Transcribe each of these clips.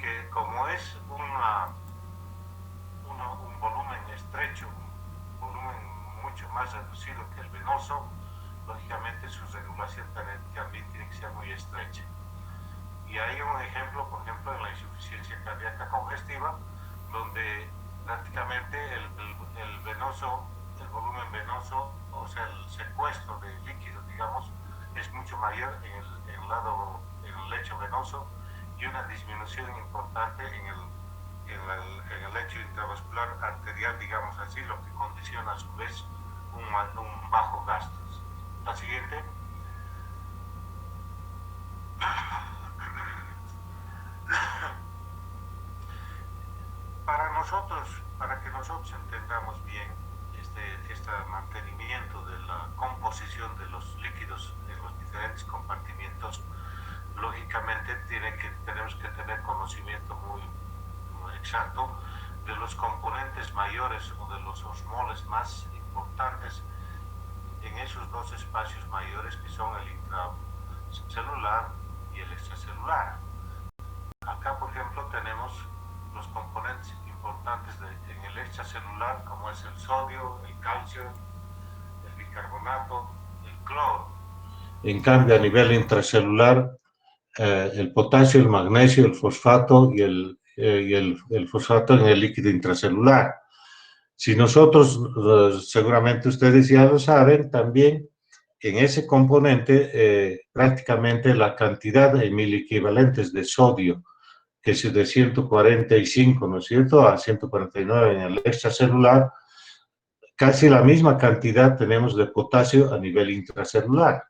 porque como es un volumen estrecho, un volumen mucho más reducido que el venoso, lógicamente su regulación también tiene que ser muy estrecha. Y hay un ejemplo, por ejemplo, en la insuficiencia cardíaca congestiva, donde prácticamente el venoso, el volumen venoso, o sea, el secuestro de líquido, digamos, es mucho mayor en el lecho venoso, y una disminución importante en el lecho intravascular arterial, digamos así, lo que condiciona a su vez un bajo gasto. La siguiente. Para que nosotros entendamos bien este mantenimiento de la composición de los líquidos en los diferentes compartimientos, lógicamente tenemos que tener conocimiento muy exacto de los componentes mayores o de los osmoles más importantes en esos dos espacios mayores, que son el intracelular y el extracelular. Acá, por ejemplo, tenemos los componentes importantes en el extracelular, como es el sodio, el calcio, el bicarbonato, el cloro. En cambio, a nivel intracelular, el potasio, el magnesio, el fosfato y el fosfato en el líquido intracelular. Si nosotros, seguramente ustedes ya lo saben, también en ese componente prácticamente la cantidad en miliequivalentes de sodio, que es de 145, ¿no es cierto?, a 149 en el extracelular, casi la misma cantidad tenemos de potasio a nivel intracelular,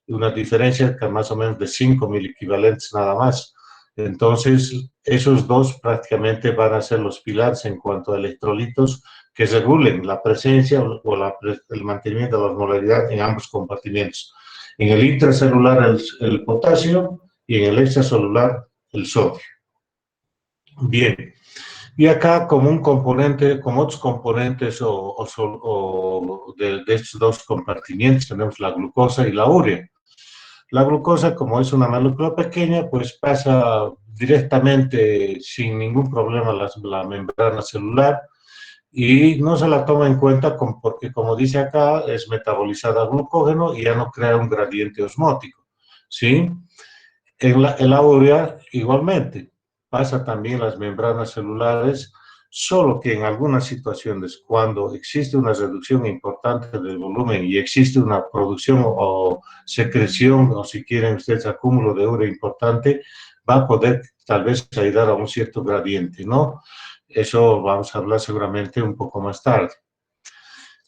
una diferencia de más o menos de 5 miliequivalentes nada más. Entonces, esos dos prácticamente van a ser los pilares en cuanto a electrolitos que regulen la presencia o el mantenimiento de la osmolaridad en ambos compartimentos. En el intracelular el potasio y en el extracelular el sodio. Bien, y acá como un componente, como otros componentes de estos dos compartimientos, tenemos la glucosa y la urea. La glucosa, como es una molécula pequeña, pues pasa directamente sin ningún problema la membrana celular y no se la toma en cuenta porque, como dice acá, es metabolizada a glucógeno y ya no crea un gradiente osmótico, ¿sí? En la urea, igualmente, pasa también las membranas celulares, solo que en algunas situaciones, cuando existe una reducción importante del volumen y existe una producción o secreción, o si quieren ustedes, acúmulo de urea importante, va a poder tal vez ayudar a un cierto gradiente, ¿no? Eso vamos a hablar seguramente un poco más tarde.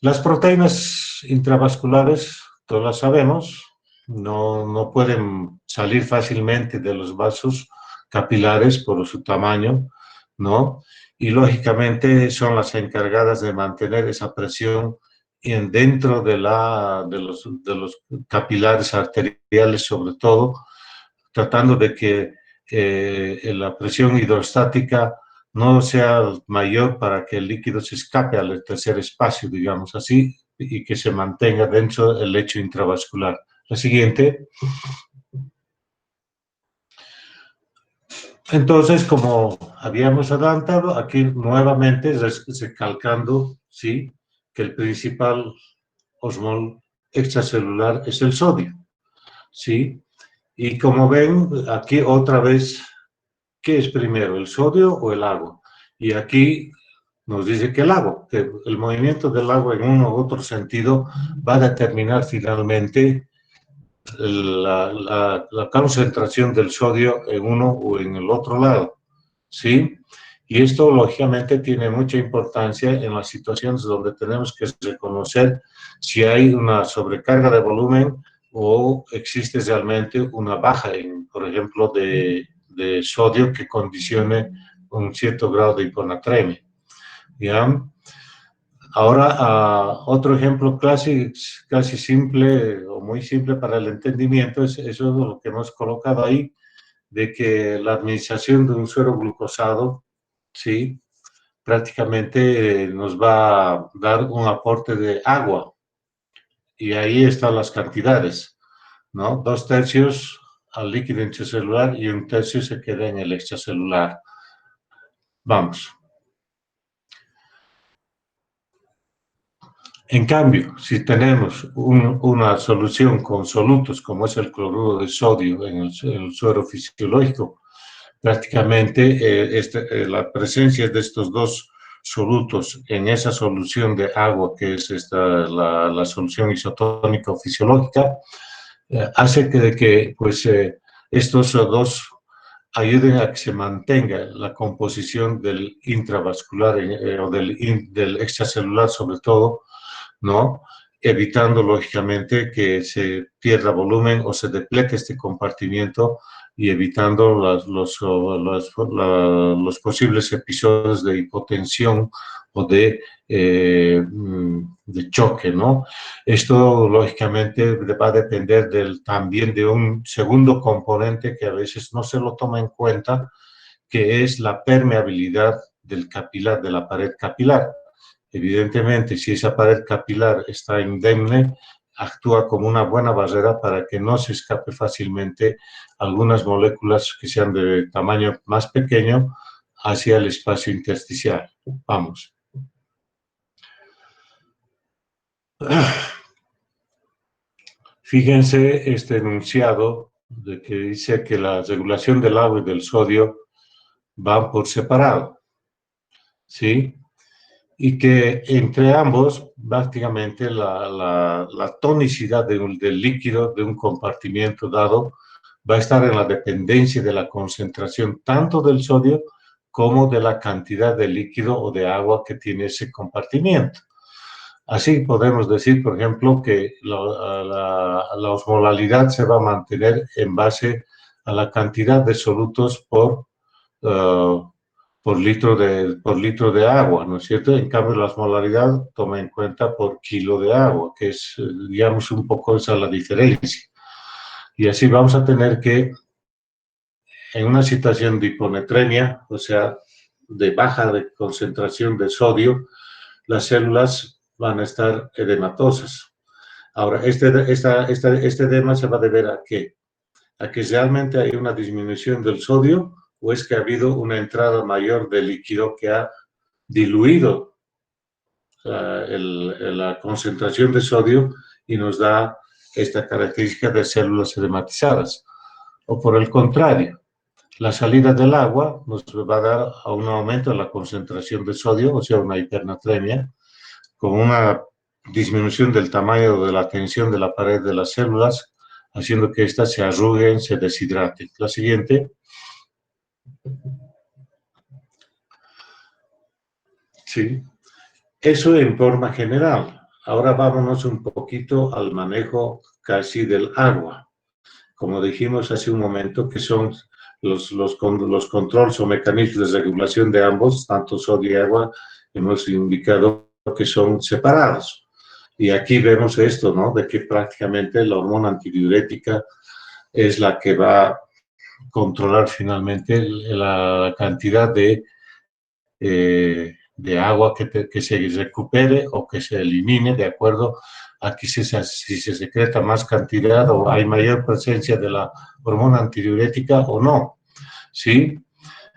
Las proteínas intravasculares, todas las sabemos, no pueden salir fácilmente de los vasos capilares por su tamaño, ¿no? Y lógicamente son las encargadas de mantener esa presión dentro de los capilares arteriales, sobre todo, tratando de que la presión hidrostática no sea mayor para que el líquido se escape al tercer espacio, digamos así, y que se mantenga dentro del lecho intravascular. La siguiente. Entonces, como habíamos adelantado, aquí nuevamente recalcando, ¿sí?, que el principal osmol extracelular es el sodio, ¿sí? Y como ven, aquí otra vez, ¿qué es primero, el sodio o el agua? Y aquí nos dice que el agua, que el movimiento del agua en uno u otro sentido va a determinar finalmente la concentración del sodio en uno o en el otro lado, ¿sí? Y esto, lógicamente, tiene mucha importancia en las situaciones donde tenemos que reconocer si hay una sobrecarga de volumen o existe realmente una baja, por ejemplo, de sodio que condicione un cierto grado de hiponatremia, ¿ya? Ahora, otro ejemplo casi simple o muy simple para el entendimiento es eso de lo que hemos colocado ahí, de que la administración de un suero glucosado, ¿sí?, prácticamente nos va a dar un aporte de agua. Y ahí están las cantidades, ¿no? 2/3 al líquido intracelular y 1/3 se queda en el extracelular. Vamos. En cambio, si tenemos una solución con solutos, como es el cloruro de sodio en el suero fisiológico, prácticamente la presencia de estos dos solutos en esa solución de agua, que es la solución isotónica o fisiológica, hace que pues, estos dos ayuden a que se mantenga la composición del intravascular o del extracelular sobre todo, ¿no? Evitando, lógicamente, que se pierda volumen o se deplete este compartimiento y evitando los posibles episodios de hipotensión o de choque, ¿no? Esto, lógicamente, va a depender también de un segundo componente que a veces no se lo toma en cuenta, que es la permeabilidad del capilar, de la pared capilar. Evidentemente, si esa pared capilar está indemne, actúa como una buena barrera para que no se escape fácilmente algunas moléculas que sean de tamaño más pequeño hacia el espacio intersticial. Vamos. Fíjense este enunciado de que dice que la regulación del agua y del sodio van por separado, ¿sí? Y que entre ambos, prácticamente la tonicidad del líquido de un compartimiento dado va a estar en la dependencia de la concentración tanto del sodio como de la cantidad de líquido o de agua que tiene ese compartimiento. Así podemos decir, por ejemplo, que la osmolalidad se va a mantener en base a la cantidad de solutos por litro de agua, ¿no es cierto? En cambio, la osmolaridad toma en cuenta por kilo de agua, que es, digamos, un poco esa la diferencia. Y así vamos a tener que, en una situación de hiponatremia, o sea, de baja de concentración de sodio, las células van a estar edematosas. Ahora, este edema se va a deber ¿a qué? A que realmente hay una disminución del sodio o es que ha habido una entrada mayor de líquido que ha diluido la concentración de sodio y nos da esta característica de células edematizadas. O por el contrario, la salida del agua nos va a dar a un aumento de la concentración de sodio, o sea, una hipernatremia, con una disminución del tamaño de la tensión de la pared de las células, haciendo que éstas se arruguen, se deshidraten. La siguiente. Sí. Eso en forma general. Ahora vámonos un poquito al manejo casi del agua. Como dijimos hace un momento, que son los controles o mecanismos de regulación de ambos, tanto sodio y agua, hemos indicado que son separados. Y aquí vemos esto, ¿no? De que prácticamente la hormona antidiurética es la que va a controlar finalmente la cantidad de agua que se recupere o que se elimine de acuerdo a que si se secreta más cantidad o hay mayor presencia de la hormona antidiurética o no, ¿sí?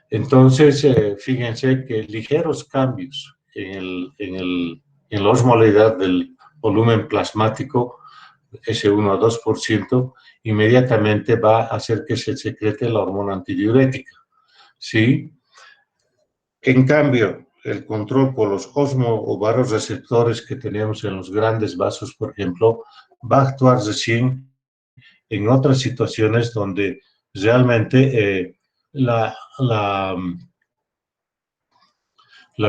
Entonces, fíjense que ligeros cambios en la osmolaridad del volumen plasmático, ese 1 a 2%, inmediatamente va a hacer que se secrete la hormona antidiurética, ¿sí? En cambio, el control por los o vasoreceptores que tenemos en los grandes vasos, por ejemplo, va a actuar recién en otras situaciones donde realmente la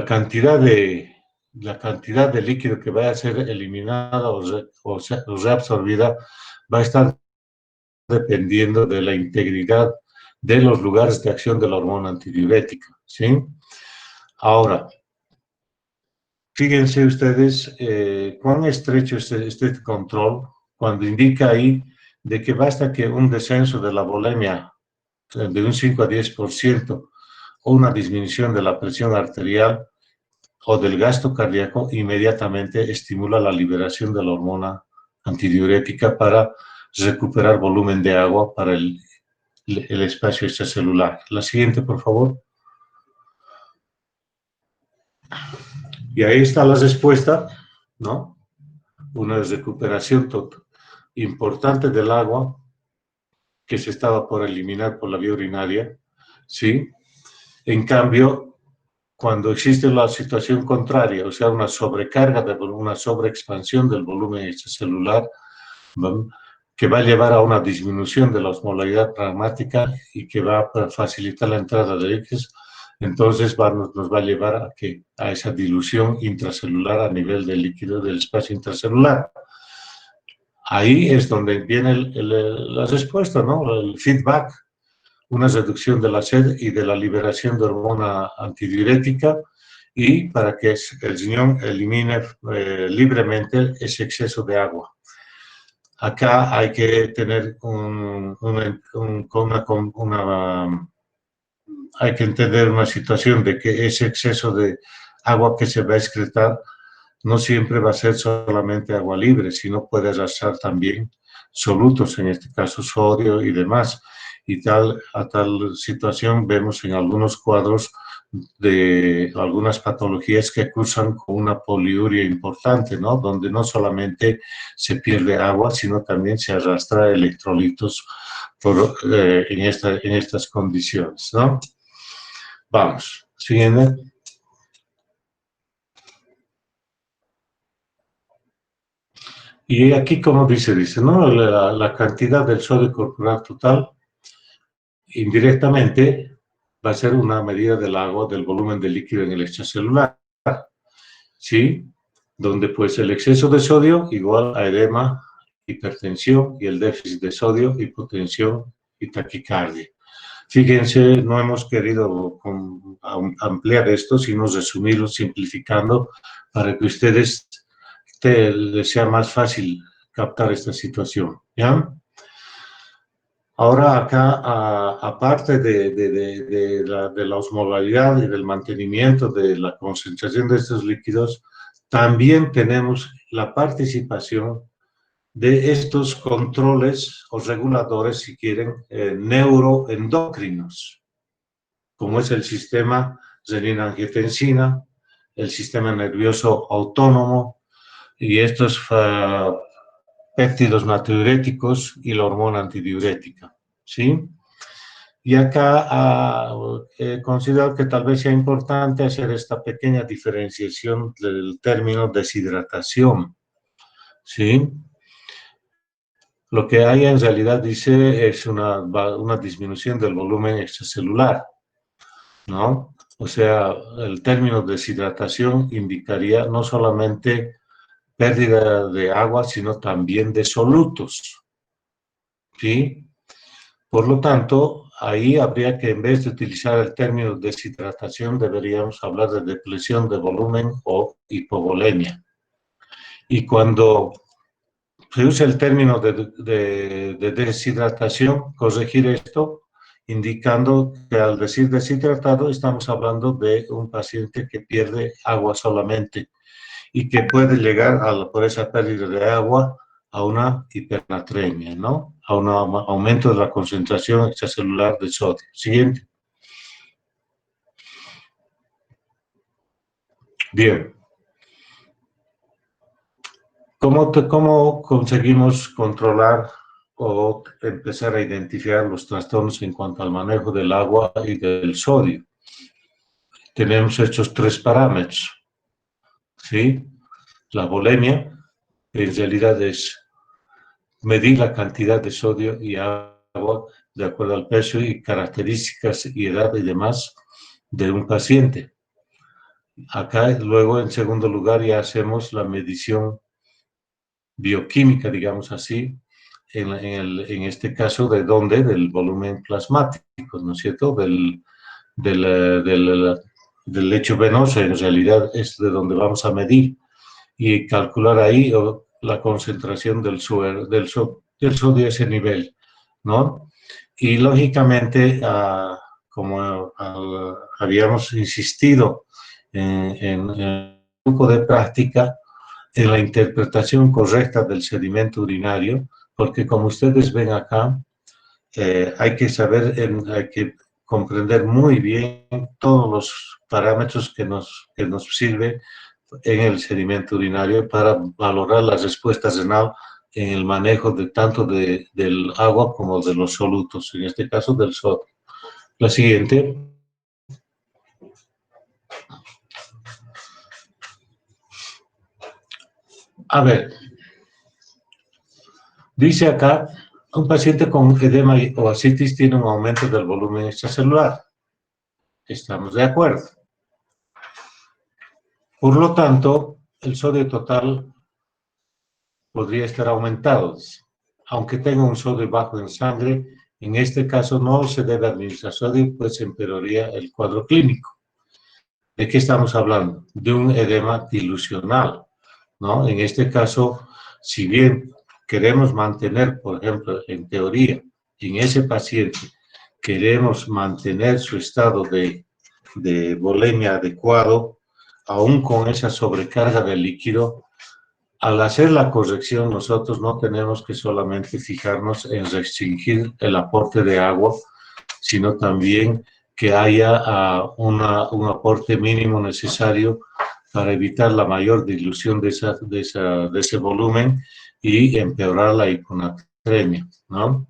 cantidad de líquido que vaya a ser eliminada o reabsorbida va a estar dependiendo de la integridad de los lugares de acción de la hormona antidiurética, ¿sí? Ahora, fíjense ustedes cuán estrecho es este control cuando indica ahí de que basta que un descenso de la volemia de un 5 a 10% o una disminución de la presión arterial o del gasto cardíaco inmediatamente estimula la liberación de la hormona antidiurética para recuperar volumen de agua para el espacio extracelular. La siguiente, por favor. Y ahí está la respuesta, ¿no? Una recuperación importante del agua que se estaba por eliminar por la vía urinaria, ¿sí? En cambio, cuando existe la situación contraria, o sea, una sobrecarga, una sobreexpansión del volumen extracelular, ¿no?, que va a llevar a una disminución de la osmolaridad plasmática y que va a facilitar la entrada de líquidos, entonces nos va a llevar a esa dilución intracelular a nivel del líquido del espacio intracelular. Ahí es donde viene la respuesta, ¿no? El feedback, una reducción de la sed y de la liberación de hormona antidiurética, y para que el riñón elimine libremente ese exceso de agua. Acá hay que tener hay que entender una situación de que ese exceso de agua que se va a excretar no siempre va a ser solamente agua libre, sino puede arrastrar también solutos, en este caso sodio y demás. Y a tal situación vemos en algunos cuadros de algunas patologías que cursan con una poliuria importante, ¿no? Donde no solamente se pierde agua, sino también se arrastra electrolitos en estas condiciones, ¿no? Vamos, siguiente. Y aquí, como dice, ¿no? La cantidad del sodio corporal total, indirectamente, va a ser una medida del agua, del volumen de líquido en el extracelular, ¿sí? Donde pues el exceso de sodio igual a edema, hipertensión, y el déficit de sodio, hipotensión y taquicardia. Fíjense, no hemos querido ampliar esto, sino resumirlo, simplificando, para que ustedes les sea más fácil captar esta situación, ¿ya? Ahora acá, aparte de la osmolaridad y del mantenimiento de la concentración de estos líquidos, también tenemos la participación de estos controles o reguladores, si quieren, neuroendocrinos, como es el sistema renina-angiotensina, el sistema nervioso autónomo y estos péptidos natriuréticos y la hormona antidiurética, ¿sí? Y acá considero que tal vez sea importante hacer esta pequeña diferenciación del término deshidratación, ¿sí? Lo que hay en realidad, dice, es una disminución del volumen extracelular, ¿no? O sea, el término deshidratación indicaría no solamente pérdida de agua, sino también de solutos, ¿sí? Por lo tanto, ahí habría que, en vez de utilizar el término deshidratación, deberíamos hablar de depleción de volumen o hipovolemia. Y cuando se usa el término de deshidratación, corregir esto, indicando que al decir deshidratado estamos hablando de un paciente que pierde agua solamente y que puede llegar por esa pérdida de agua a una hipernatremia, ¿no? A un aumento de la concentración extracelular de sodio. Siguiente. Bien. ¿Cómo conseguimos controlar o empezar a identificar los trastornos en cuanto al manejo del agua y del sodio? Tenemos estos tres parámetros, ¿sí? La volemia, que en realidad es medir la cantidad de sodio y agua de acuerdo al peso y características y edad y demás de un paciente. Acá luego, en segundo lugar, ya hacemos la medición bioquímica, digamos así, en este caso, ¿de dónde? Del volumen plasmático, ¿no es cierto? Del lecho venoso, en realidad es de donde vamos a medir y calcular ahí la concentración del sodio a ese nivel, ¿no? Y lógicamente, como habíamos insistido en el grupo de práctica, en la interpretación correcta del sedimento urinario, porque como ustedes ven acá, hay que saber, hay que comprender muy bien todos los parámetros que nos sirve en el sedimento urinario para valorar la respuesta renal en el manejo de tanto del agua como de los solutos, en este caso del sodio. La siguiente. A ver, dice acá, un paciente con edema o ascitis tiene un aumento del volumen extracelular. Estamos de acuerdo. Por lo tanto, el sodio total podría estar aumentado. Aunque tenga un sodio bajo en sangre, en este caso no se debe administrar sodio, pues empeoraría el cuadro clínico. ¿De qué estamos hablando? De un edema dilucional, ¿no? En este caso, si bien queremos mantener, por ejemplo, en teoría, en ese paciente, queremos mantener su estado de volemia adecuado, aún con esa sobrecarga del líquido, al hacer la corrección nosotros no tenemos que solamente fijarnos en restringir el aporte de agua, sino también que haya un aporte mínimo necesario para evitar la mayor dilución de ese volumen y empeorar la hiponatremia, ¿no?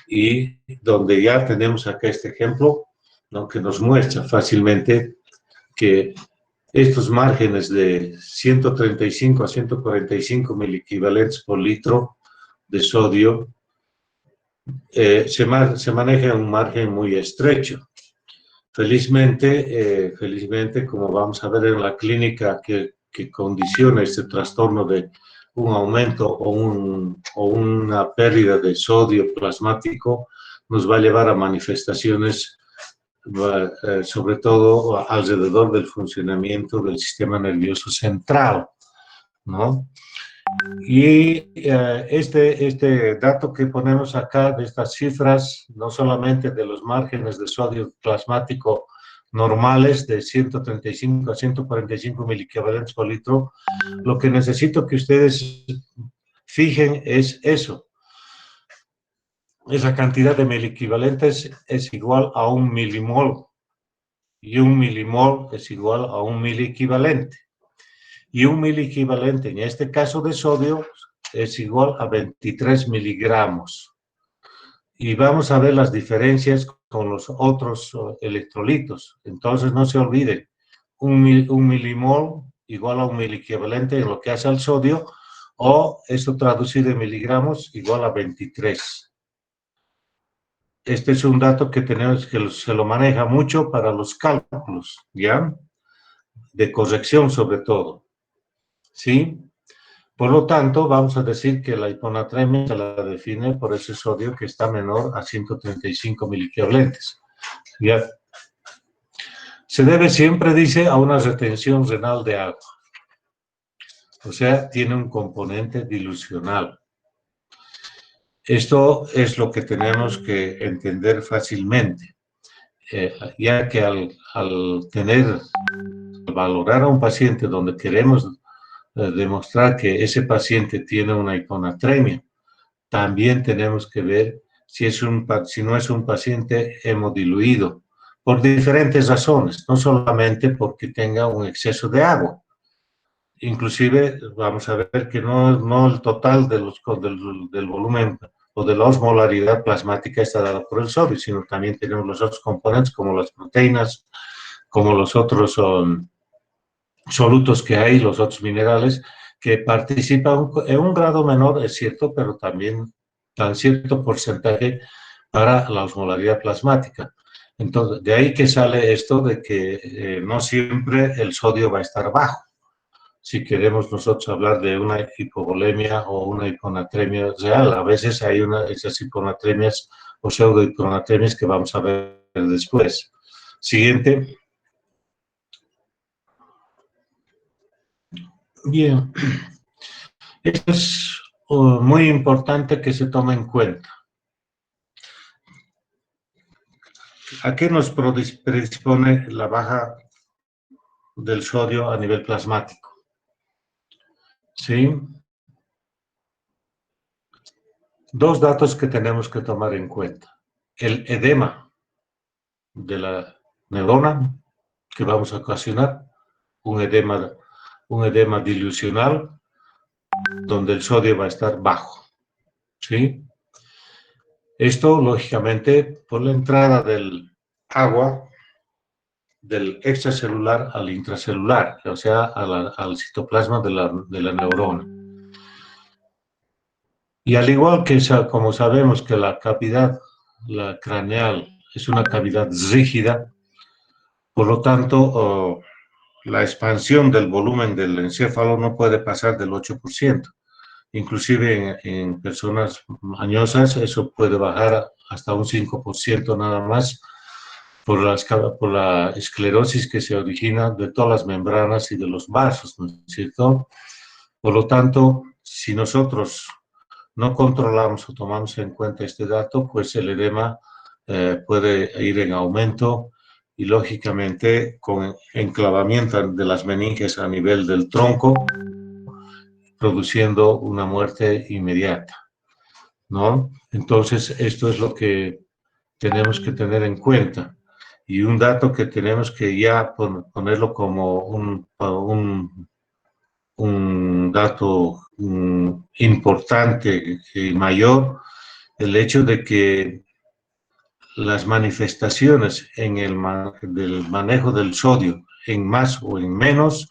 Y donde ya tenemos acá este ejemplo, ¿no? Que nos muestra fácilmente que estos márgenes de 135 a 145 miliequivalentes por litro de sodio se maneja en un margen muy estrecho. Felizmente, como vamos a ver en la clínica que condiciona este trastorno de un aumento o una pérdida de sodio plasmático, nos va a llevar a manifestaciones sobre todo alrededor del funcionamiento del sistema nervioso central, ¿no? Y este dato que ponemos acá de estas cifras, no solamente de los márgenes de sodio plasmático normales de 135 a 145 miliequivalentes por litro, lo que necesito que ustedes fijen es eso. Esa cantidad de miliequivalentes es igual a 1 milimol, y 1 milimol es igual a 1 miliequivalente. Y 1 miliequivalente, en este caso de sodio, es igual a 23 miligramos. Y vamos a ver las diferencias con los otros electrolitos. Entonces, no se olviden, un milimol igual a 1 miliequivalente en lo que hace al sodio, o esto traducido en miligramos igual a 23. Este es un dato que tenemos que se lo maneja mucho para los cálculos, ¿ya? De corrección sobre todo, ¿sí? Por lo tanto, vamos a decir que la hiponatremia se la define por ese sodio que está menor a 135 miliequivalentes. ¿Ya? Se debe siempre, dice, a una retención renal de agua. O sea, tiene un componente dilucional. Esto es lo que tenemos que entender fácilmente, ya que al valorar a un paciente donde queremos demostrar que ese paciente tiene una hiponatremia, también tenemos que ver si no es un paciente hemodiluido, por diferentes razones, no solamente porque tenga un exceso de agua. Inclusive vamos a ver que no el total del volumen o de la osmolaridad plasmática está dada por el sodio, sino también tenemos los otros componentes como las proteínas, como los otros solutos que hay, los otros minerales, que participan en un grado menor, es cierto, pero también dan cierto porcentaje para la osmolaridad plasmática. Entonces, de ahí que sale esto de que no siempre el sodio va a estar bajo. Si queremos nosotros hablar de una hipovolemia o una hiponatremia real, a veces hay esas hiponatremias o pseudohiponatremias que vamos a ver después. Siguiente. Bien, esto es muy importante que se tome en cuenta. ¿A qué nos predispone la baja del sodio a nivel plasmático? ¿Sí? Dos datos que tenemos que tomar en cuenta. El edema. de la neurona que vamos a ocasionar, un edema dilucional, donde el sodio va a estar bajo, ¿sí? Esto, lógicamente, por la entrada del agua del extracelular al intracelular, o sea, al citoplasma de la neurona. Y al igual que como sabemos que la cavidad la craneal es una cavidad rígida, por lo tanto, la expansión del volumen del encéfalo no puede pasar del 8%. Inclusive en personas mañosas eso puede bajar hasta un 5% nada más por la esclerosis que se origina de todas las membranas y de los vasos, ¿no es cierto? Por lo tanto, si nosotros no controlamos o tomamos en cuenta este dato, pues el edema puede ir en aumento y lógicamente con enclavamiento de las meninges a nivel del tronco, produciendo una muerte inmediata, ¿no? Entonces, esto es lo que tenemos que tener en cuenta. Y un dato que tenemos que ya ponerlo como un dato importante y mayor, el hecho de que las manifestaciones en del manejo del sodio en más o en menos,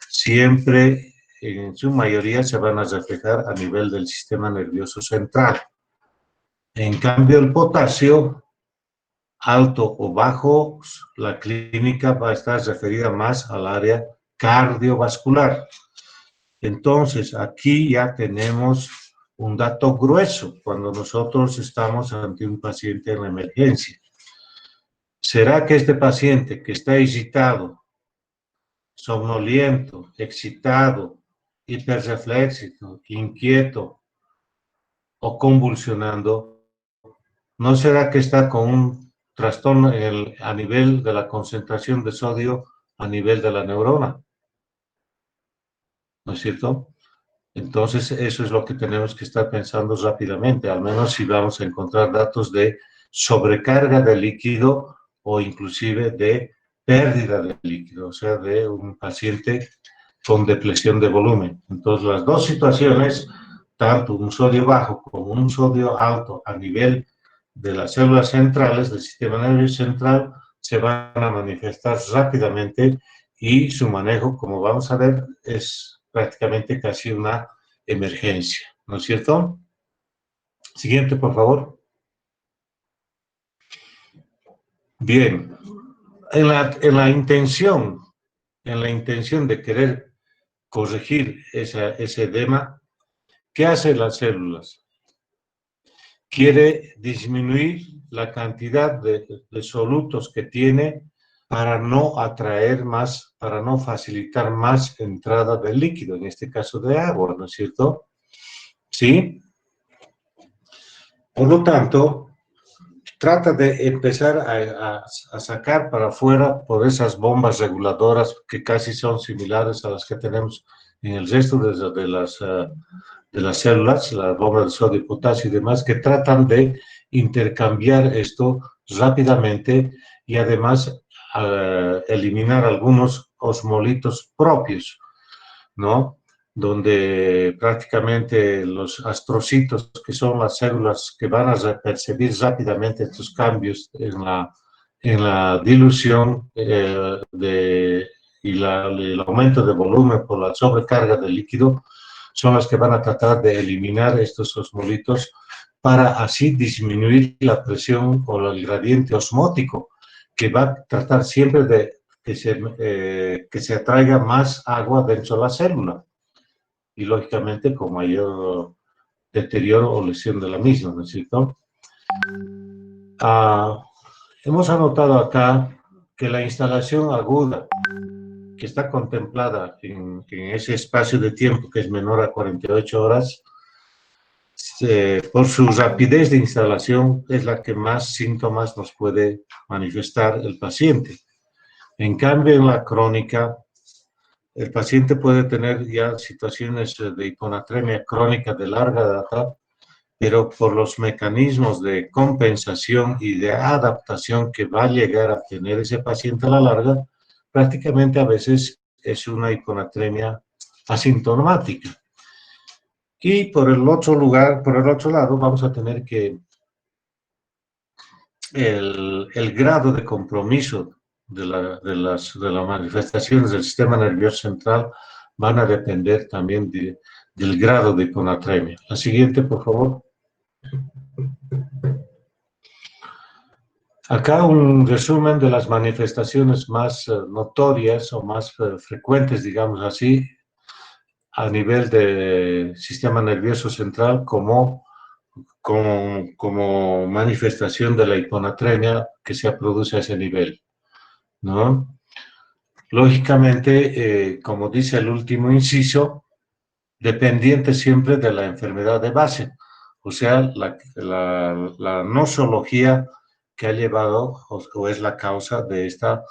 siempre en su mayoría se van a reflejar a nivel del sistema nervioso central. En cambio, el potasio, alto o bajo, la clínica va a estar referida más al área cardiovascular. Entonces, aquí ya tenemos un dato grueso cuando nosotros estamos ante un paciente en la emergencia. ¿Será que este paciente que está excitado, somnoliento, excitado, hiperreflexivo, inquieto o convulsionando, no será que está con un trastorno a nivel de la concentración de sodio a nivel de la neurona? ¿No es cierto? Entonces, eso es lo que tenemos que estar pensando rápidamente, al menos si vamos a encontrar datos de sobrecarga de líquido o inclusive de pérdida de líquido, o sea, de un paciente con depresión de volumen. Entonces, las dos situaciones, tanto un sodio bajo como un sodio alto a nivel de las células centrales del sistema nervioso central, se van a manifestar rápidamente y su manejo, como vamos a ver, es prácticamente casi una emergencia, ¿no es cierto? Siguiente, por favor. Bien, en la intención de querer corregir ese edema, ¿qué hacen las células? Quiere disminuir la cantidad de solutos que tiene para no atraer más, para no facilitar más entrada de líquido, en este caso de agua, ¿no es cierto? ¿Sí? Por lo tanto, trata de empezar a sacar para afuera por esas bombas reguladoras que casi son similares a las que tenemos en el resto de las células, las bombas de sodio, potasio y demás, que tratan de intercambiar esto rápidamente y además eliminar algunos osmolitos propios, ¿no? Donde prácticamente los astrocitos, que son las células que van a percibir rápidamente estos cambios en la dilución y el aumento de volumen por la sobrecarga del líquido, son las que van a tratar de eliminar estos osmolitos para así disminuir la presión o el gradiente osmótico, que va a tratar siempre de que se atraiga más agua dentro de la célula y lógicamente con mayor deterioro o lesión de la misma, ¿no es cierto? Hemos anotado acá que la instalación aguda que está contemplada en ese espacio de tiempo que es menor a 48 horas, por su rapidez de instalación es la que más síntomas nos puede manifestar el paciente. En cambio, en la crónica, el paciente puede tener ya situaciones de hiponatremia crónica de larga data pero por los mecanismos de compensación y de adaptación que va a llegar a tener ese paciente a la larga, prácticamente a veces es una hiponatremia asintomática. Y por el otro lado, vamos a tener que el grado de compromiso de las manifestaciones del sistema nervioso central van a depender también del grado de hiponatremia. La siguiente, por favor. Acá un resumen de las manifestaciones más notorias o más frecuentes, digamos así, a nivel del sistema nervioso central como manifestación de la hiponatremia que se produce a ese nivel, ¿no? Lógicamente, como dice el último inciso, dependiente siempre de la enfermedad de base, o sea, la nosología que ha llevado o es la causa de esta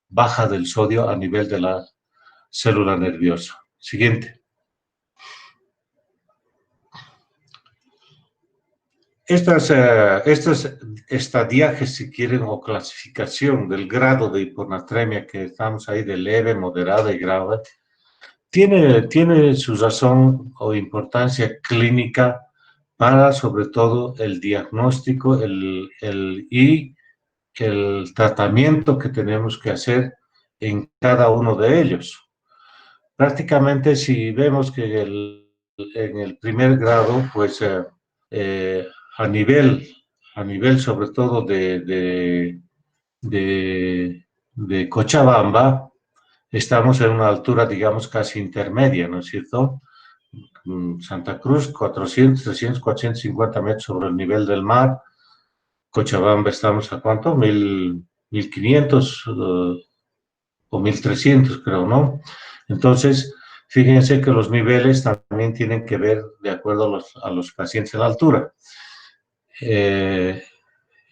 baja del sodio a nivel de la célula nerviosa. Siguiente. Estas estadiajes, si quieren, o clasificación del grado de hiponatremia que estamos ahí de leve, moderada y grave, tiene su razón o importancia clínica para, sobre todo, el diagnóstico y el tratamiento que tenemos que hacer en cada uno de ellos. Prácticamente, si vemos que en el primer grado, pues a nivel sobre todo de Cochabamba, estamos en una altura, digamos, casi intermedia, ¿no es cierto? Santa Cruz, 400, 300, 450 metros sobre el nivel del mar. Cochabamba estamos a ¿cuánto? 1500 o 1300, creo, ¿no? Entonces, fíjense que los niveles también tienen que ver de acuerdo a los pacientes en la altura. En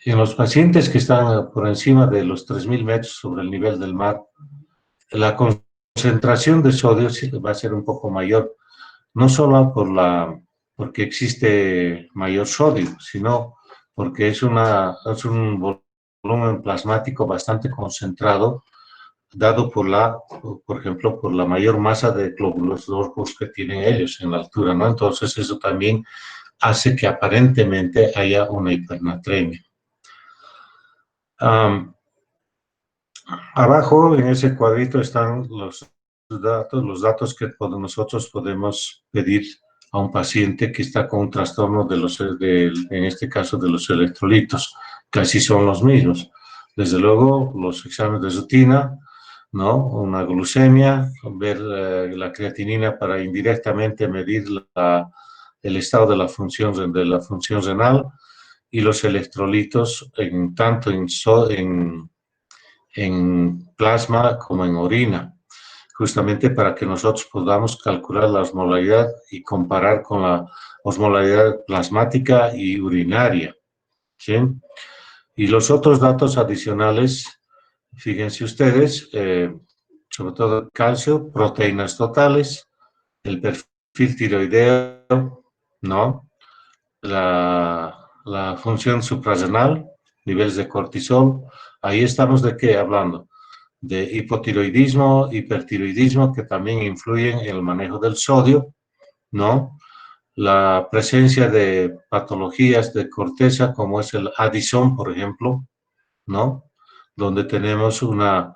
los pacientes que están por encima de los 3000 metros sobre el nivel del mar, la concentración de sodio va a ser un poco mayor, no solo porque existe mayor sodio, sino porque es un volumen plasmático bastante concentrado, dado por ejemplo, por la mayor masa de glóbulos rojos que tienen ellos en la altura, ¿no? Entonces eso también hace que aparentemente haya una hipernatremia. Abajo en ese cuadrito están los datos que nosotros podemos pedir a un paciente que está con un trastorno en este caso de los electrolitos, casi son los mismos. Desde luego, los exámenes de rutina, ¿no? Una glucemia, ver la creatinina para indirectamente medir el estado de la función renal y los electrolitos tanto en plasma como en orina, justamente para que nosotros podamos calcular la osmolaridad y comparar con la osmolaridad plasmática y urinaria, ¿sí? Y los otros datos adicionales, fíjense ustedes, sobre todo calcio, proteínas totales, el perfil tiroideo, ¿no? La función suprarrenal, niveles de cortisol. Ahí estamos de qué hablando, de hipotiroidismo, hipertiroidismo, que también influyen en el manejo del sodio, ¿no? La presencia de patologías de corteza, como es el Addison, por ejemplo, ¿no? Donde tenemos un mal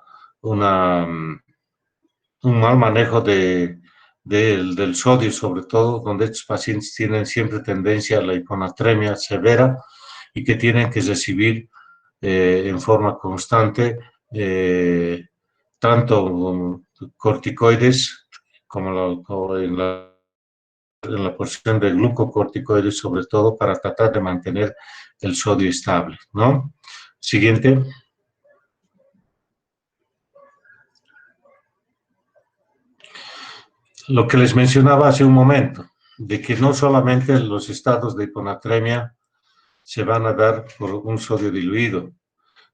manejo del sodio, sobre todo, donde estos pacientes tienen siempre tendencia a la hiponatremia severa y que tienen que recibir en forma constante tanto corticoides como en la porción de glucocorticoides, sobre todo para tratar de mantener el sodio estable, ¿no? Siguiente. Lo que les mencionaba hace un momento, de que no solamente los estados de hiponatremia se van a dar por un sodio diluido,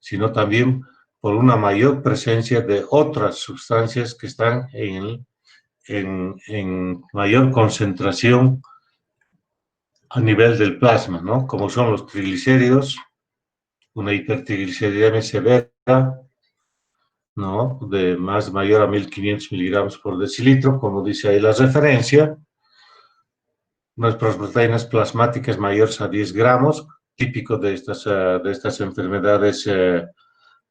sino también por una mayor presencia de otras sustancias que están en mayor concentración a nivel del plasma, ¿no? Como son los triglicéridos, una hipertrigliceridemia severa, ¿no? De mayor a 1500 miligramos por decilitro, como dice ahí la referencia, unas proteínas plasmáticas mayores a 10 gramos, típico de estas enfermedades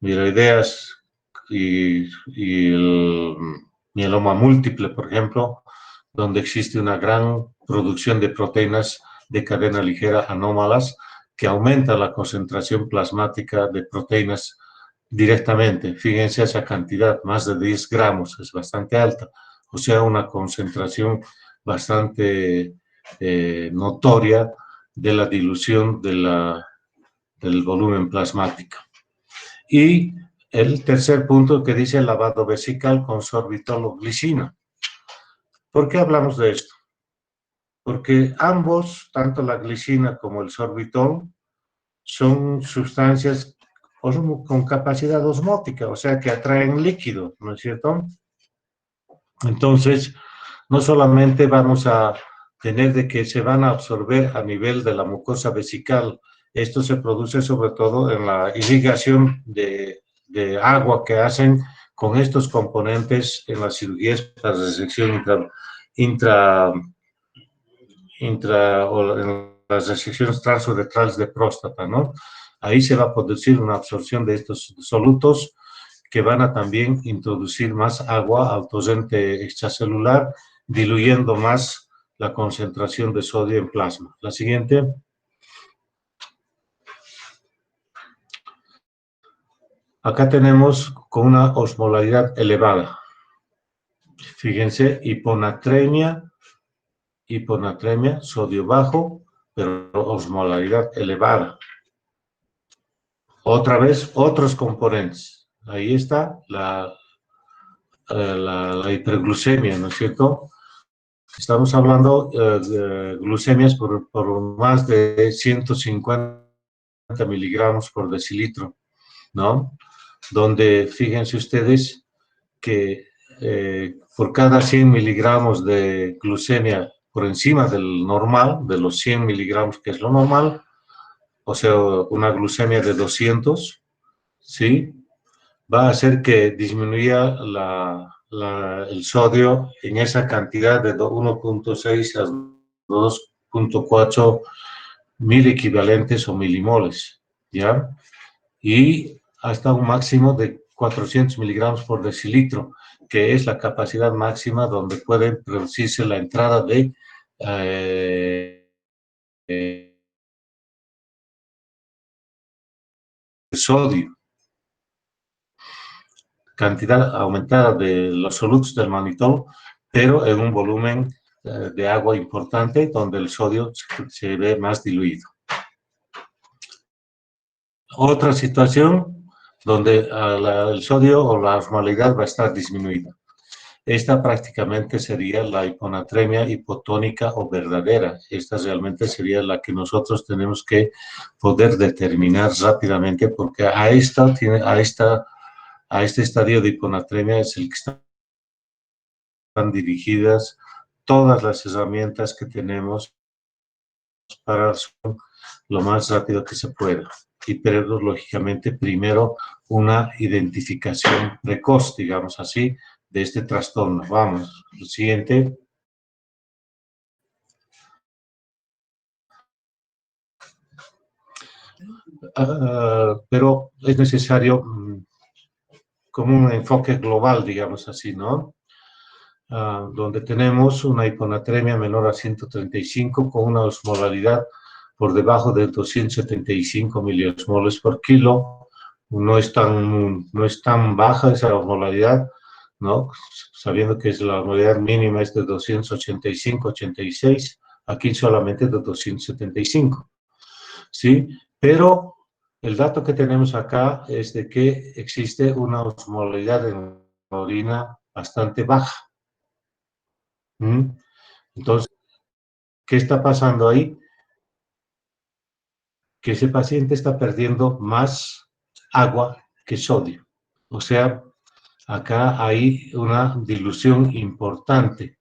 mieloideas y el mieloma múltiple, por ejemplo, donde existe una gran producción de proteínas de cadena ligera anómalas que aumenta la concentración plasmática de proteínas directamente. Fíjense esa cantidad, más de 10 gramos, es bastante alta, o sea, una concentración bastante notoria de la dilución del volumen plasmático. Y el tercer punto que dice el lavado vesical con sorbitol o glicina. ¿Por qué hablamos de esto? Porque ambos, tanto la glicina como el sorbitol, son sustancias con capacidad osmótica, o sea que atraen líquido, ¿no es cierto? Entonces, no solamente vamos a tener de que se van a absorber a nivel de la mucosa vesical, esto se produce sobre todo en la irrigación de agua que hacen con estos componentes en las cirugías para resección o en las resecciones transuretrales de próstata, ¿no? Ahí se va a producir una absorción de estos solutos que van a también introducir más agua al torrente extracelular, diluyendo más la concentración de sodio en plasma. La siguiente. Acá tenemos con una osmolaridad elevada. Fíjense, hiponatremia, sodio bajo, pero osmolaridad elevada. Otra vez, otros componentes. Ahí está la hiperglucemia, ¿no es cierto? Estamos hablando de glucemias por más de 150 miligramos por decilitro, ¿no? Donde fíjense ustedes que por cada 100 miligramos de glucemia por encima del normal, de los 100 miligramos que es lo normal, o sea, una glucemia de 200, ¿sí? Va a hacer que disminuya el sodio en esa cantidad de 1.6 a 2.4 mil equivalentes o milimoles, ¿ya? Y hasta un máximo de 400 miligramos por decilitro, que es la capacidad máxima donde puede producirse la entrada de sodio. Cantidad aumentada de los solutos del mannitol, pero en un volumen de agua importante donde el sodio se ve más diluido. Otra situación donde el sodio o la osmolaridad va a estar disminuida. Esta prácticamente sería la hiponatremia hipotónica o verdadera. Esta realmente sería la que nosotros tenemos que poder determinar rápidamente porque a este estadio de hiponatremia es el que están dirigidas todas las herramientas que tenemos para lo más rápido que se pueda. Y pero, lógicamente, primero una identificación precoz, digamos así, de este trastorno. Vamos, lo siguiente. Pero es necesario como un enfoque global, digamos así, ¿no? Donde tenemos una hiponatremia menor a 135 con una osmolaridad por debajo de 275 miliosmoles por kilo. No es tan baja esa osmolaridad, ¿no? Sabiendo que la osmolaridad mínima es de 285, 86, aquí solamente de 275, ¿sí? Pero el dato que tenemos acá es de que existe una osmolaridad en la orina bastante baja. Entonces, ¿qué está pasando ahí? Que ese paciente está perdiendo más agua que sodio. O sea, acá hay una dilución importante,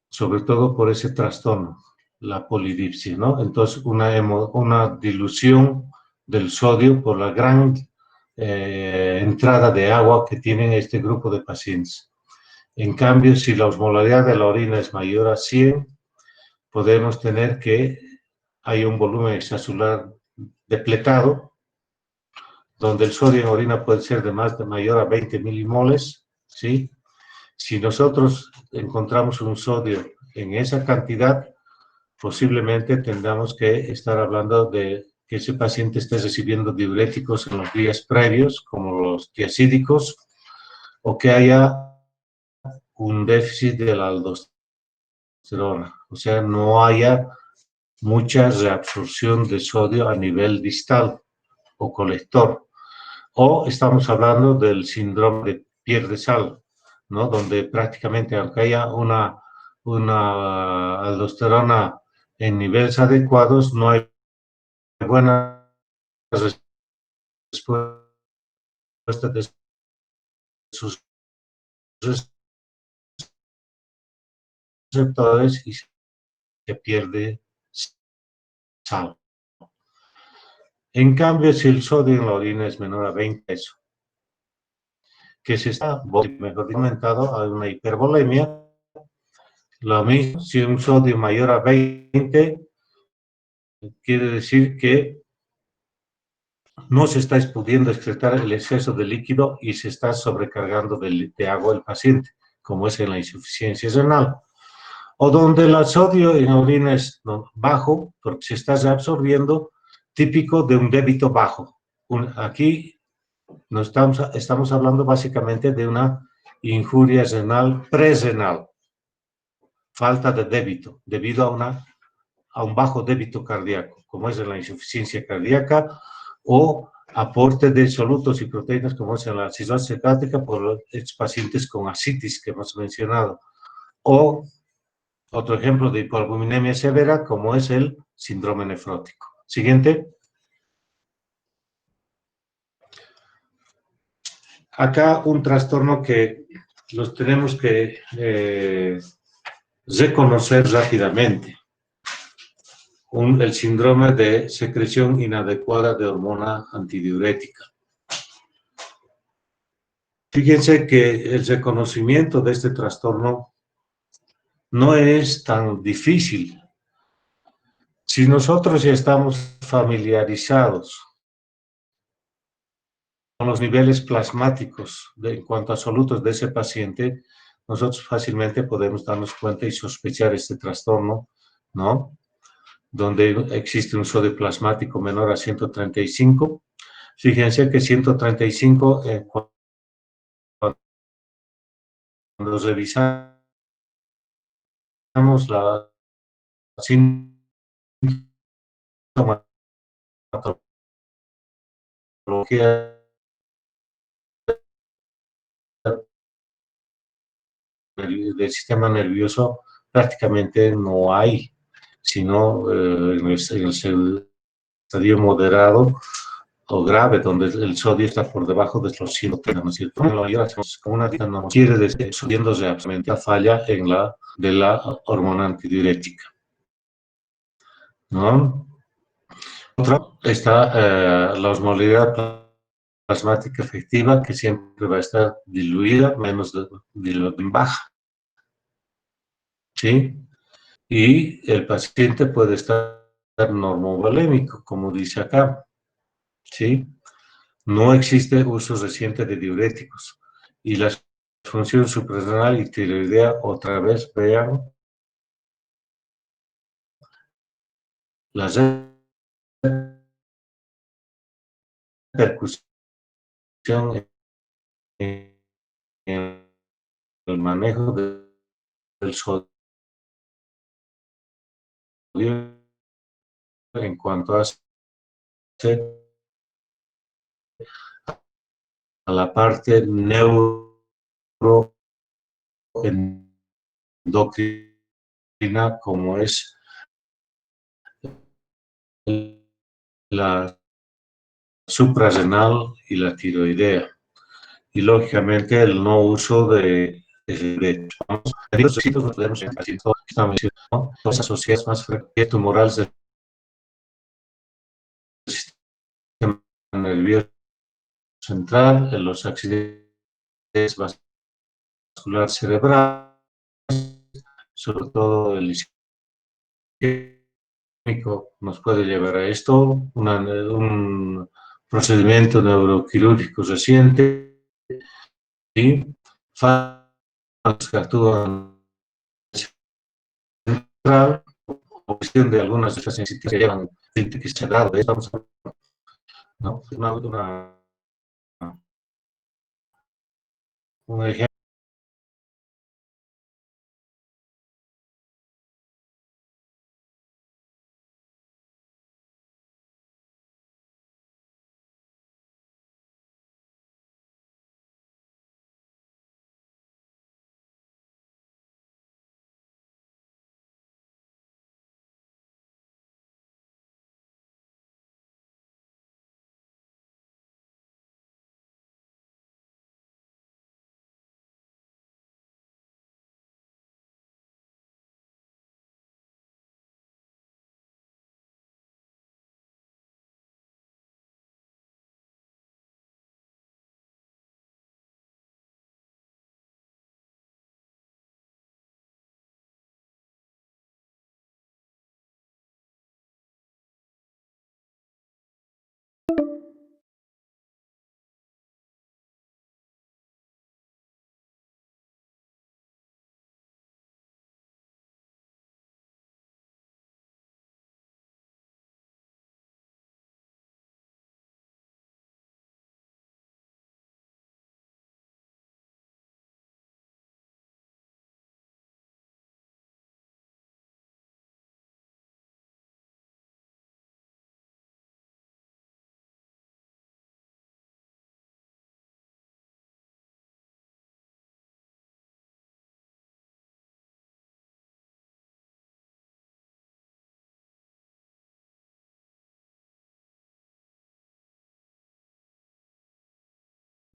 sobre todo por ese trastorno. la polidipsia, ¿no? Entonces, una dilución del sodio por la gran entrada de agua que tienen este grupo de pacientes. En cambio, si la osmolaridad de la orina es mayor a 100, podemos tener que hay un volumen extracelular depletado, donde el sodio en orina puede ser de mayor a 20 milimoles, ¿sí? Si nosotros encontramos un sodio en esa cantidad, posiblemente tendamos que estar hablando de que ese paciente esté recibiendo diuréticos en los días previos, como los tiacídicos, o que haya un déficit de la aldosterona, o sea, no haya mucha reabsorción de sodio a nivel distal o colector. O estamos hablando del síndrome de pierde sal, ¿no? Donde prácticamente, aunque haya una aldosterona en niveles adecuados, no hay buena respuesta de sus receptores y se pierde sal. En cambio, si el sodio en la orina es menor a 20, eso, que se está, mejor aumentado, hay una hipervolemia. Lo mismo, si un sodio mayor a 20, quiere decir que no se está pudiendo excretar el exceso de líquido y se está sobrecargando de agua el paciente, como es en la insuficiencia renal. O donde el sodio en la orina es bajo, porque se está reabsorbiendo, típico de un débito bajo. Aquí no estamos hablando básicamente de una injuria renal prerenal, falta de débito, debido a un bajo débito cardíaco, como es en la insuficiencia cardíaca, o aporte de solutos y proteínas, como es en la cirrosis hepática, por los pacientes con ascitis que hemos mencionado, o otro ejemplo de hipoalbuminemia severa, como es el síndrome nefrótico. Siguiente. Acá un trastorno que los tenemos que reconocer rápidamente. El síndrome de secreción inadecuada de hormona antidiurética. Fíjense que el reconocimiento de este trastorno no es tan difícil. Si nosotros ya estamos familiarizados con los niveles plasmáticos en cuanto a solutos de ese paciente, nosotros fácilmente podemos darnos cuenta y sospechar este trastorno, ¿no? Donde existe un sodio plasmático menor a 135. Fíjense que 135, cuando revisamos la sintomatología del sistema nervioso, prácticamente no hay, sino en el estadio moderado o grave, donde el sodio está por debajo de los 130, ¿no es cierto? Como una dieta no quiere decir subiéndose absolutamente la falla de la hormona antidiurética, ¿no? Otro está la osmolaridad plasmática efectiva, que siempre va a estar diluida, menos de lo baja, ¿sí? Y el paciente puede estar normovolémico, como dice acá, ¿sí? No existe uso reciente de diuréticos. Y la función suprarrenal y tiroidea, otra vez, vean, la repercusión en el manejo del sodio en cuanto a la parte neuroendocrina, como es la suprarrenal y la tiroidea. Y lógicamente el no uso de Los requisitos los podemos decir, ¿no? Cosas asociadas más frecuentes, tumorales del sistema nervioso central, en los accidentes vascular cerebral, sobre todo el isquémico nos puede llevar a esto, un procedimiento neuroquirúrgico reciente y fármacos que actúan central, o cuestión de algunas de esas sensitivas que llevan que se ha dado, estamos ¿no? Un ejemplo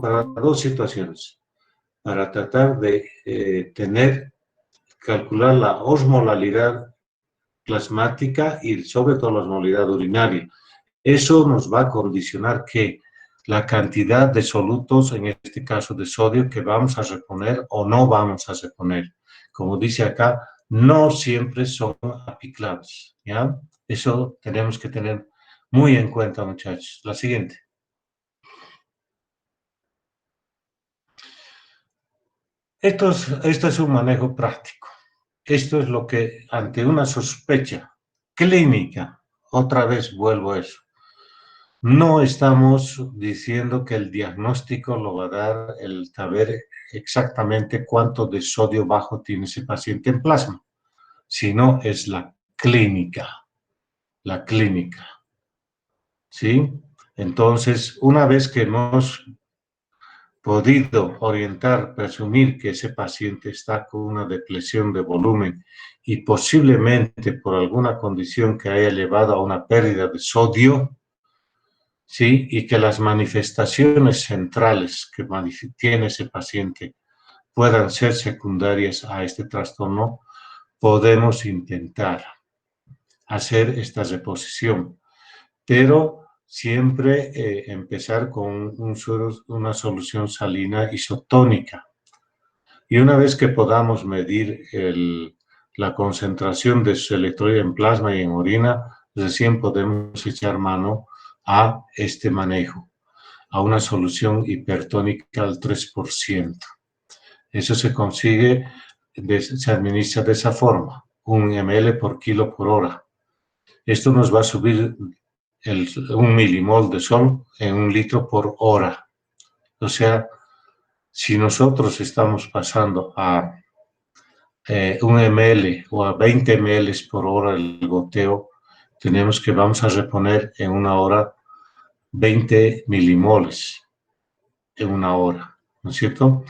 para dos situaciones, para tratar de calcular la osmolalidad plasmática y sobre todo la osmolalidad urinaria. Eso nos va a condicionar que la cantidad de solutos, en este caso de sodio, que vamos a reponer o no vamos a reponer. Como dice acá, no siempre son apiclados, ¿ya? Eso tenemos que tener muy en cuenta, muchachos. La siguiente. Esto es un manejo práctico. Esto es lo que, ante una sospecha clínica, otra vez vuelvo a eso, no estamos diciendo que el diagnóstico lo va a dar el saber exactamente cuánto de sodio bajo tiene ese paciente en plasma, sino es la clínica, ¿sí? Entonces, una vez que hemos podido orientar, presumir que ese paciente está con una depresión de volumen y posiblemente por alguna condición que haya llevado a una pérdida de sodio, ¿sí? Y que las manifestaciones centrales que tiene ese paciente puedan ser secundarias a este trastorno, podemos intentar hacer esta reposición, pero siempre empezar con una solución salina isotónica. Y una vez que podamos medir la concentración de su electrolitos en plasma y en orina, recién podemos echar mano a este manejo, a una solución hipertónica al 3%. Eso se consigue, se administra de esa forma, 1 ml por kilo por hora. Esto nos va a subir 1 milimol de sol en 1 litro por hora. O sea, si nosotros estamos pasando a 1 ml o a 20 ml por hora el goteo, tenemos que vamos a reponer en una hora 20 milimoles en una hora, ¿no es cierto?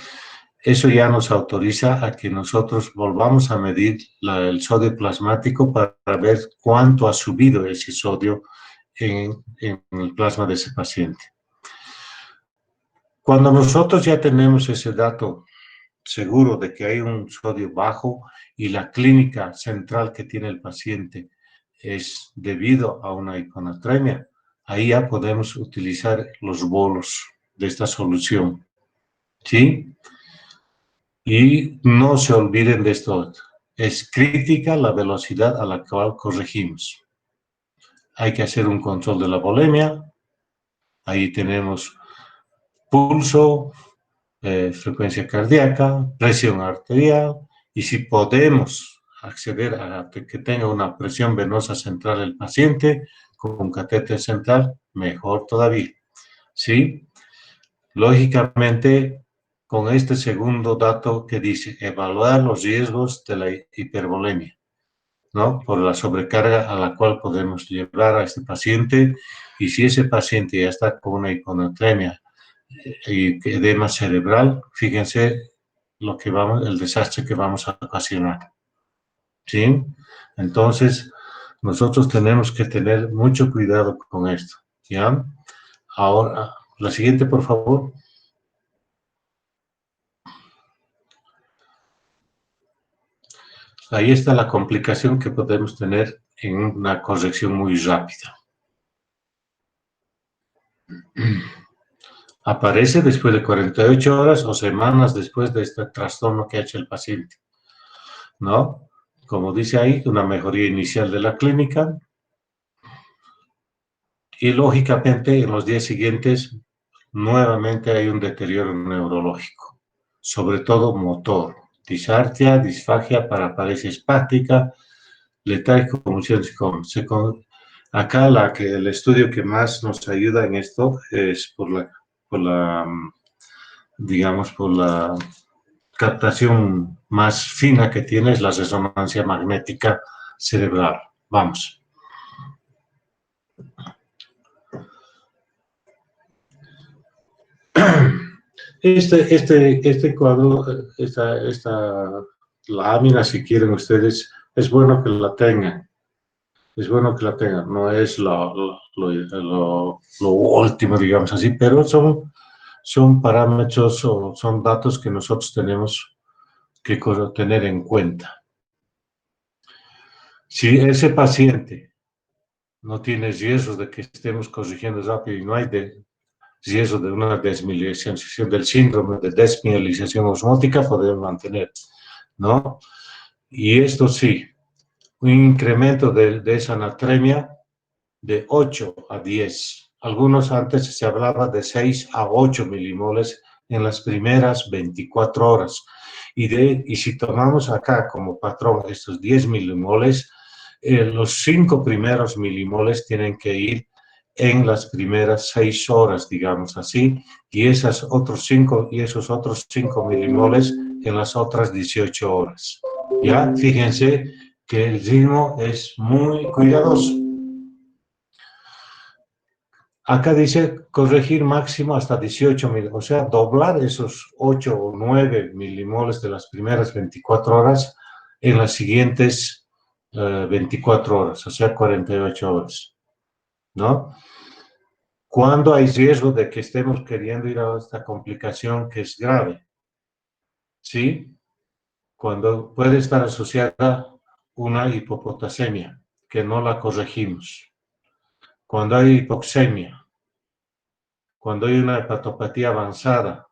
Eso ya nos autoriza a que nosotros volvamos a medir el sodio plasmático para ver cuánto ha subido ese sodio en el plasma de ese paciente. Cuando nosotros ya tenemos ese dato seguro de que hay un sodio bajo y la clínica central que tiene el paciente es debido a una hiponatremia, ahí ya podemos utilizar los bolos de esta solución, ¿sí? Y no se olviden de esto, es crítica la velocidad a la cual corregimos. Hay que hacer un control de la volemia, ahí tenemos pulso, frecuencia cardíaca, presión arterial, y si podemos acceder a que tenga una presión venosa central el paciente con un catéter central, mejor todavía, ¿sí? Lógicamente, con este segundo dato que dice evaluar los riesgos de la hipervolemia, ¿no? Por la sobrecarga a la cual podemos llevar a este paciente, y si ese paciente ya está con una hiponatremia y edema cerebral, fíjense el desastre que vamos a ocasionar, ¿sí? Entonces, nosotros tenemos que tener mucho cuidado con esto, ¿ya? Ahora, la siguiente, por favor. Ahí está la complicación que podemos tener en una corrección muy rápida. Aparece después de 48 horas o semanas después de este trastorno que ha hecho el paciente, ¿no? Como dice ahí, una mejoría inicial de la clínica y lógicamente en los días siguientes nuevamente hay un deterioro neurológico, sobre todo motor, disartria, disfagia, paraparesia espástica, letargia, convulsión. Acá el estudio que más nos ayuda en esto es digamos, por la captación más fina que tiene es la resonancia magnética cerebral. Vamos. Este cuadro, esta lámina, si quieren ustedes, es bueno que la tengan. Es bueno que la tengan. No es lo último, digamos así, pero son parámetros o son datos que nosotros tenemos que tener en cuenta. Si ese paciente no tiene riesgo de que estemos corrigiendo rápido y no hay riesgo de una desmielinización del síndrome de desmielinización osmótica, podemos mantener, ¿no? Y esto sí, un incremento de esa natremia de 8 a 10. Algunos antes se hablaba de 6 a 8 milimoles en las primeras 24 horas. Y si tomamos acá como patrón estos 10 milimoles, los 5 primeros milimoles tienen que ir en las primeras 6 horas, digamos así, y esos otros 5 milimoles en las otras 18 horas. Ya, fíjense que el ritmo es muy cuidadoso. Acá dice corregir máximo hasta 18 milimoles, o sea, doblar esos 8 o 9 milimoles de las primeras 24 horas en las siguientes 24 horas, o sea, 48 horas, ¿no? Cuando hay riesgo de que estemos queriendo ir a esta complicación que es grave, ¿sí? Cuando puede estar asociada una hipopotasemia, que no la corregimos. Cuando hay hipoxemia, cuando hay una hepatopatía avanzada,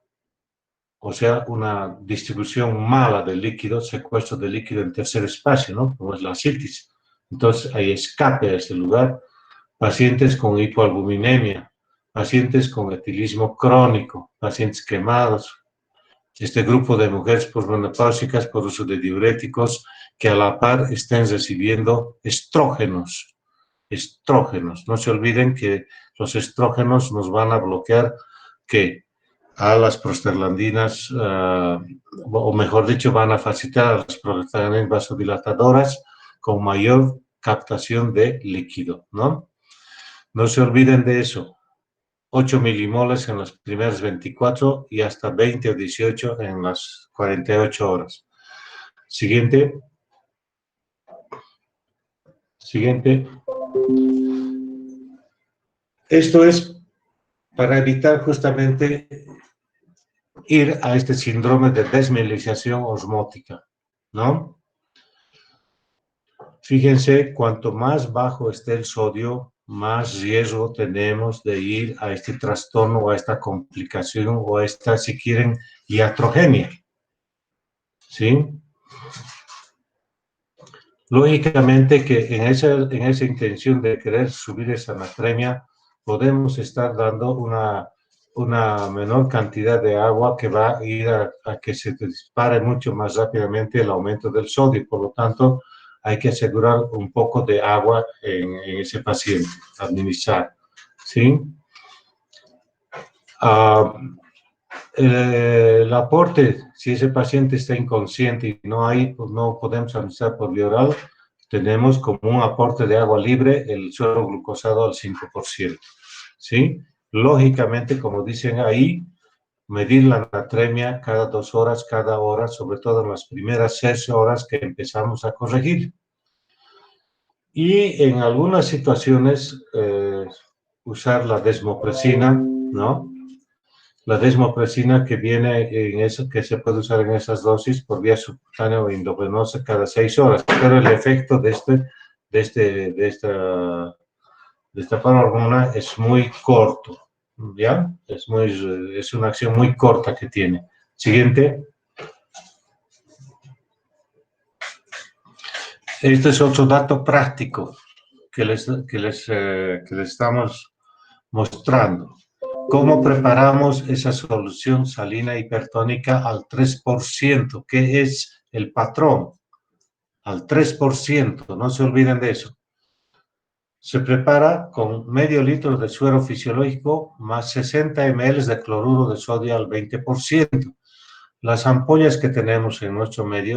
o sea, una distribución mala del líquido, secuestro de líquido en tercer espacio, ¿no? Como es la ascitis. Entonces, hay escape a ese lugar. Pacientes con hipoalbuminemia, pacientes con etilismo crónico, pacientes quemados. Este grupo de mujeres posmenopáusicas por uso de diuréticos que a la par estén recibiendo estrógenos. Estrógenos. No se olviden que los estrógenos nos van a bloquear que a las prostaglandinas, o mejor dicho, van a facilitar a las prostaglandinas vasodilatadoras con mayor captación de líquido, ¿no? No se olviden de eso. 8 milimoles en las primeras 24 y hasta 20 o 18 en las 48 horas. Siguiente. Siguiente. Esto es para evitar justamente ir a este síndrome de desmineralización osmótica, ¿no? Fíjense, cuanto más bajo esté el sodio, más riesgo tenemos de ir a este trastorno o a esta complicación o a esta, si quieren, iatrogenia, ¿sí? Lógicamente que en esa intención de querer subir esa natremia, podemos estar dando una menor cantidad de agua que va a ir a que se dispare mucho más rápidamente el aumento del sodio. Por lo tanto, hay que asegurar un poco de agua en ese paciente, administrar, ¿sí? El aporte, si ese paciente está inconsciente y no podemos administrar por vía oral, tenemos como un aporte de agua libre el suero glucosado al 5%, ¿sí? Lógicamente, como dicen ahí, medir la natremia cada 2 horas, cada hora, sobre todo en las primeras 6 horas que empezamos a corregir. Y en algunas situaciones, usar la desmopresina, ¿no? La desmopresina que viene en eso, que se puede usar en esas dosis por vía subcutánea o endovenosa cada 6 horas, pero el efecto de esta parahormona es muy corto, ¿ya? Es una acción muy corta que tiene. Siguiente. Este es otro dato práctico que les estamos mostrando. ¿Cómo preparamos esa solución salina hipertónica al 3%? ¿Qué es el patrón? Al 3%, no se olviden de eso. Se prepara con medio litro de suero fisiológico más 60 ml de cloruro de sodio al 20%. Las ampollas que tenemos en nuestro medio